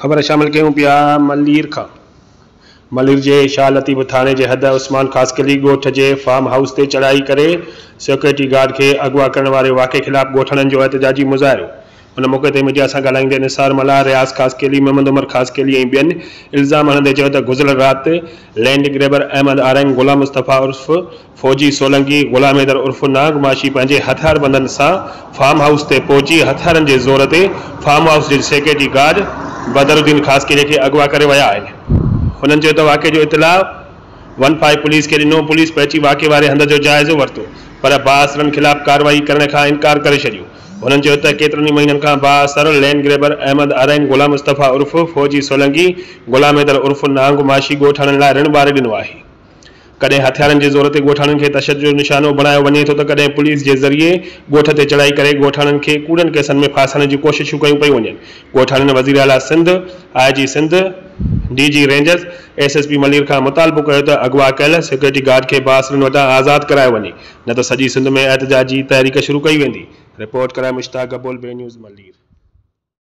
ख़बर शामिल कयूं पिया मलीर खां। मलीर जे शाह लतीफ़ थाने जे हद उस्मान ख़ासकली ॻोठ जे फार्म हाउस ते चढ़ाई करे सिक्योरिटी गार्ड के अगवा करण वारे वाक़े ख़िलाफ़ ॻोठाणनि जो एहतजाजी मुज़ाहिरो। उन मौक़े ते मीडिया सां ॻाल्हाईंदे निसार मल्हार, रियाज़ ख़ासकली, मोहम्मद उमर ख़ासकली ऐं ॿियनि इल्ज़ाम हणंदे चयो त गुज़िरियल राति लैंड ग्रेबर अहमद आरइन, गुलाम मुस्तफ़ा उर्फ़ फौजी सोलंकी, गुलाम हैदर उर्फ़ नाग माशी पंहिंजे हथियारबंदनि सां फार्म हाउस ते पहुची हथियारनि जे ज़ोर ते फार्म हाउस जे सिक्योरिटी गार्ड बदरुद्दीन ख़ासकली खे अगवा करे विया आहिनि। हुननि चयो त वाक़े जो इतला 15 पुलिस खे ॾिनो। पुलिस पहुची वाक़े वारे हंध जो जाइज़ो वरितो पर बाअसरनि ख़िलाफ़ कार्रवाई करण खां इनकार करे छॾियो। हुननि चयो त केतिरनि महीननि खां बाअसर लैंड ग्रेबर अहमद आरइन, गुलाम मुस्तफ़ा उर्फ़ फौजी सोलंकी, गुलाम हैदर उर्फ़ नांग माशी ॻोठाणनि लाइ ऋण ॿारे ॾिनो आहे। कॾहिं हथियारनि जे ज़ोर ते ॻोठाणनि खे तशद्दुद जो निशानो बणायो वञे थो त कॾहिं पुलिस जे ज़रिए ॻोठ ते चढ़ाई करे ॻोठाणनि खे कूड़नि केसनि में फासण जी कोशिशूं कयूं पयूं वञनि। ॻोठाणनि वज़ीर आला Sindh, IG Sindh, DG rangers, SSP Malir खां मुतालबो कयो त अगवा कयल सिक्योरिटी गार्ड खे बाअसरनि वटां आज़ादु करायो वञे, न त सॼी सिंध में एहतजाजी तहरीक शुरू कई वेंदी। रिपोर्ट कराए मुश्ताक गबोल, बे न्यूज़ मलीर।